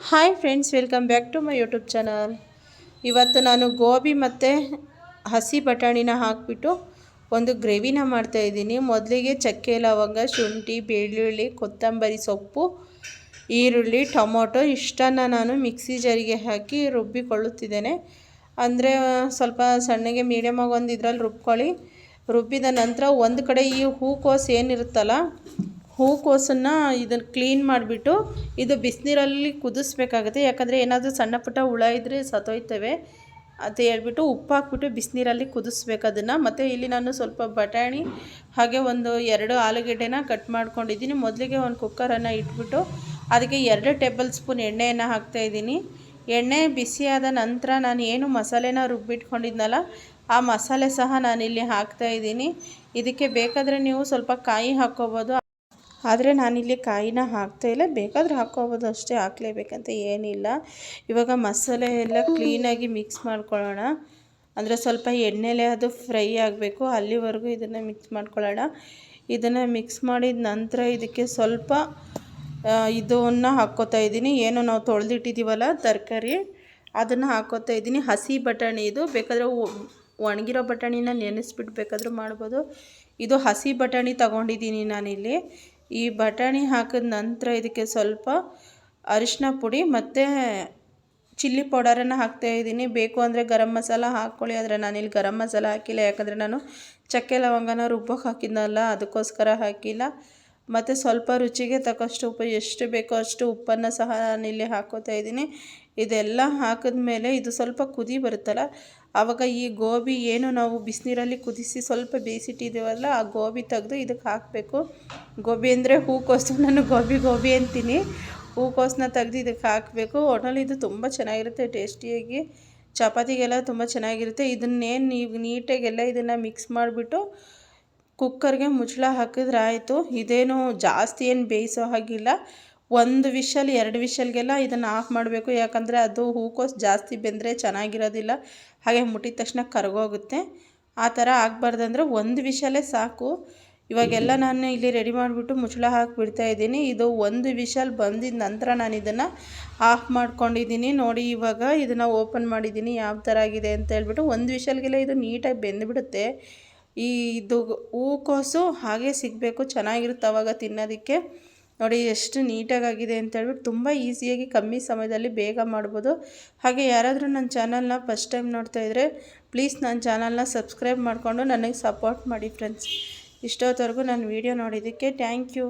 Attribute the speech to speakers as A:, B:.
A: Hi friends, welcome back to my YouTube channel. ಇವತ್ತು ನಾನು ಗೋಬಿ ಮತ್ತು ಹಸಿ ಬಟಾಣಿನ ಹಾಕಿಬಿಟ್ಟು ಒಂದು ಗ್ರೇವಿನ ಮಾಡ್ತಾಯಿದ್ದೀನಿ. ಮೊದಲಿಗೆ ಚಕ್ಕೆ, ಲವಂಗ, ಶುಂಠಿ, ಬೆಳ್ಳುಳ್ಳಿ, ಕೊತ್ತಂಬರಿ ಸೊಪ್ಪು, ಈರುಳ್ಳಿ, ಟೊಮೊಟೊ ಇಷ್ಟನ್ನು ನಾನು ಮಿಕ್ಸಿ ಜಾರಿಗೆ ಹಾಕಿ ರುಬ್ಬಿಕೊಳ್ಳುತ್ತಿದ್ದೇನೆ. ಅಂದರೆ ಸ್ವಲ್ಪ ಸಣ್ಣಗೆ ಮೀಡಿಯಮಾಗಿ ಒಂದು ಇದರಲ್ಲಿ ರುಬ್ಕೊಳ್ಳಿ. ರುಬ್ಬಿದ ನಂತರ ಒಂದು ಕಡೆ ಈ ಹೂಕೋಸು ಏನಿರುತ್ತಲ್ಲ, ಹೂಕೋಸನ್ನು ಇದನ್ನು ಕ್ಲೀನ್ ಮಾಡಿಬಿಟ್ಟು ಇದು ಬಿಸಿನೀರಲ್ಲಿ ಕುದಿಸ್ಬೇಕಾಗುತ್ತೆ. ಯಾಕಂದರೆ ಏನಾದರೂ ಸಣ್ಣ ಪುಟ್ಟ ಹುಳ ಇದ್ದರೆ ಸತ್ತೋಯ್ತವೆ ಅಂತ ಹೇಳ್ಬಿಟ್ಟು ಉಪ್ಪು ಹಾಕ್ಬಿಟ್ಟು ಬಿಸಿನೀರಲ್ಲಿ ಕುದಿಸ್ಬೇಕು ಅದನ್ನು. ಮತ್ತು ಇಲ್ಲಿ ನಾನು ಸ್ವಲ್ಪ ಬಟಾಣಿ ಹಾಗೆ ಒಂದು 2 ಆಲೂಗೆಡ್ಡೆನ ಕಟ್ ಮಾಡ್ಕೊಂಡಿದ್ದೀನಿ. ಮೊದಲಿಗೆ ಒಂದು ಕುಕ್ಕರನ್ನು ಇಟ್ಬಿಟ್ಟು ಅದಕ್ಕೆ 2 ಟೇಬಲ್ ಸ್ಪೂನ್ ಎಣ್ಣೆಯನ್ನು ಹಾಕ್ತಾಯಿದ್ದೀನಿ. ಎಣ್ಣೆ ಬಿಸಿಯಾದ ನಂತರ ನಾನು ಏನು ಮಸಾಲೆನ ರುಬ್ಬಿಟ್ಕೊಂಡಿದ್ನಲ್ಲ ಆ ಮಸಾಲೆ ಸಹ ನಾನಿಲ್ಲಿ ಹಾಕ್ತಾಯಿದ್ದೀನಿ. ಇದಕ್ಕೆ ಬೇಕಾದರೆ ನೀವು ಸ್ವಲ್ಪ ಕಾಯಿ ಹಾಕ್ಕೋಬೋದು, ಆದರೆ ನಾನಿಲ್ಲಿ ಕಾಯಿನ ಹಾಕ್ತಾಯಿಲ್ಲ. ಬೇಕಾದರೆ ಹಾಕ್ಕೋಬೋದು ಅಷ್ಟೇ, ಹಾಕಲೇಬೇಕಂತ ಏನಿಲ್ಲ. ಇವಾಗ ಮಸಾಲೆ ಎಲ್ಲ ಕ್ಲೀನಾಗಿ ಮಿಕ್ಸ್ ಮಾಡ್ಕೊಳ್ಳೋಣ. ಅಂದರೆ ಸ್ವಲ್ಪ ಎಣ್ಣೆಲೇ ಅದು ಫ್ರೈ ಆಗಬೇಕು, ಅಲ್ಲಿವರೆಗೂ ಇದನ್ನು ಮಿಕ್ಸ್ ಮಾಡ್ಕೊಳ್ಳೋಣ. ಇದನ್ನು ಮಿಕ್ಸ್ ಮಾಡಿದ ನಂತರ ಇದಕ್ಕೆ ಸ್ವಲ್ಪ ಇದನ್ನು ಹಾಕ್ಕೋತಾ ಇದ್ದೀನಿ. ಏನು ನಾವು ತೊಳೆದಿಟ್ಟಿದ್ದೀವಲ್ಲ ತರಕಾರಿ, ಅದನ್ನು ಹಾಕ್ಕೋತಾ ಇದ್ದೀನಿ. ಹಸಿ ಬಟಾಣಿ ಇದು, ಬೇಕಾದರೆ ಒಣಗಿರೋ ಬಟಾಣಿನ ನೆನೆಸ್ಬಿಟ್ಟು ಬೇಕಾದರೂ ಮಾಡ್ಬೋದು. ಇದು ಹಸಿ ಬಟಾಣಿ ತೊಗೊಂಡಿದ್ದೀನಿ ನಾನಿಲ್ಲಿ. ಈ ಬಟಾಣಿ ಹಾಕಿದ ನಂತರ ಇದಕ್ಕೆ ಸ್ವಲ್ಪ ಅರಿಶಿನ ಪುಡಿ ಮತ್ತು ಚಿಲ್ಲಿ ಪೌಡರನ್ನು ಹಾಕ್ತಾಯಿದ್ದೀನಿ. ಬೇಕು ಅಂದರೆ ಗರಂ ಮಸಾಲ ಹಾಕ್ಕೊಳ್ಳಿ, ಆದರೆ ನಾನಿಲ್ಲಿ ಗರಂ ಮಸಾಲ ಹಾಕಿಲ್ಲ. ಯಾಕಂದರೆ ನಾನು ಚಕ್ಕೆ ಲವಂಗನ ರುಬ್ಬೋಕೆ ಹಾಕಿದ್ನಲ್ಲ, ಅದಕ್ಕೋಸ್ಕರ ಹಾಕಿಲ್ಲ. ಮತ್ತು ಸ್ವಲ್ಪ ರುಚಿಗೆ ತಕ್ಕಷ್ಟು ಉಪ್ಪು, ಎಷ್ಟು ಬೇಕೋ ಅಷ್ಟು ಉಪ್ಪನ್ನು ಸಹ ನಾನಿಲ್ಲಿ ಹಾಕ್ಕೋತಾ ಇದ್ದೀನಿ. ಇದೆಲ್ಲ ಹಾಕಿದ್ಮೇಲೆ ಇದು ಸ್ವಲ್ಪ ಕುದಿ ಬರುತ್ತಲ್ಲ, ಆವಾಗ ಈ ಗೋಬಿ ಏನು ನಾವು ಬಿಸಿನೀರಲ್ಲಿ ಕುದಿಸಿ ಸ್ವಲ್ಪ ಬೇಯಿಸಿಟ್ಟಿದ್ದೀವಲ್ಲ ಆ ಗೋಬಿ ತೆಗೆದು ಇದಕ್ಕೆ ಹಾಕಬೇಕು. ಗೋಬಿ ಅಂದರೆ ಹೂಕೋಸು, ನಾನು ಗೋಬಿ ಅಂತೀನಿ. ಹೂಕೋಸನ್ನ ತೆಗೆದು ಇದಕ್ಕೆ ಹಾಕಬೇಕು. ಒಟ್ನಲ್ಲಿ ಇದು ತುಂಬ ಚೆನ್ನಾಗಿರುತ್ತೆ, ಟೇಸ್ಟಿಯಾಗಿ ಚಪಾತಿಗೆಲ್ಲ ತುಂಬ ಚೆನ್ನಾಗಿರುತ್ತೆ. ಇದನ್ನೇನು ನೀವು ನೀಟಾಗೆಲ್ಲ ಇದನ್ನು ಮಿಕ್ಸ್ ಮಾಡಿಬಿಟ್ಟು ಕುಕ್ಕರ್ಗೆ ಮುಚ್ಚಳ ಹಾಕಿದ್ರೆ ಆಯಿತು. ಇದೇನು ಜಾಸ್ತಿ ಏನು ಬೇಯಿಸೋ ಹಾಗಿಲ್ಲ. 1 ವಿಷಲ್ 2 ವಿಷಲ್ಗೆಲ್ಲ ಇದನ್ನು ಆಫ್ ಮಾಡಬೇಕು. ಯಾಕಂದರೆ ಅದು ಹೂಕೋಸು ಜಾಸ್ತಿ ಬೆಂದರೆ ಚೆನ್ನಾಗಿರೋದಿಲ್ಲ, ಹಾಗೆ ಮುಟ್ಟಿದ ತಕ್ಷಣ ಕರಗೋಗುತ್ತೆ. ಆ ಥರ ಆಗಬಾರ್ದಂದ್ರೆ 1 ವಿಷಲೇ ಸಾಕು. ಇವಾಗೆಲ್ಲ ನಾನು ಇಲ್ಲಿ ರೆಡಿ ಮಾಡಿಬಿಟ್ಟು ಮುಚ್ಚಳ ಹಾಕಿಬಿಡ್ತಾ ಇದ್ದೀನಿ. ಇದು 1 ವಿಷಲ್ ಬಂದಿದ ನಂತರ ನಾನು ಇದನ್ನು ಆಫ್ ಮಾಡ್ಕೊಂಡಿದ್ದೀನಿ. ನೋಡಿ, ಇವಾಗ ಇದನ್ನು ಓಪನ್ ಮಾಡಿದ್ದೀನಿ ಯಾವ ಥರ ಆಗಿದೆ ಅಂತ ಹೇಳ್ಬಿಟ್ಟು. 1 ವಿಷಲ್ಗೆಲ್ಲ ಇದು ನೀಟಾಗಿ ಬೆಂದುಬಿಡುತ್ತೆ. ಇದು ಹೂಕೋಸು ಹಾಗೆ ಸಿಗಬೇಕು, ಚೆನ್ನಾಗಿರುತ್ತೆ ಆವಾಗ ತಿನ್ನೋದಕ್ಕೆ. ನೋಡಿ ಎಷ್ಟು ನೀಟಾಗಿದೆ ಅಂತ ಹೇಳ್ಬಿಟ್ಟು. ತುಂಬ ಈಸಿಯಾಗಿ ಕಮ್ಮಿ ಸಮಯದಲ್ಲಿ ಬೇಗ ಮಾಡ್ಬೋದು. ಹಾಗೆ ಯಾರಾದರೂ ನನ್ನ ಚಾನಲ್ನ ಫಸ್ಟ್ ಟೈಮ್ ನೋಡ್ತಾಯಿದ್ರೆ ಪ್ಲೀಸ್ ನನ್ನ ಚಾನಲ್ನ ಸಬ್ಸ್ಕ್ರೈಬ್ ಮಾಡಿಕೊಂಡು ನನಗೆ ಸಪೋರ್ಟ್ ಮಾಡಿ ಫ್ರೆಂಡ್ಸ್. ಇಷ್ಟೊತ್ತವರೆಗೂ ನನ್ನ ವೀಡಿಯೋ ನೋಡಿದ್ದಕ್ಕೆ ಥ್ಯಾಂಕ್ ಯು.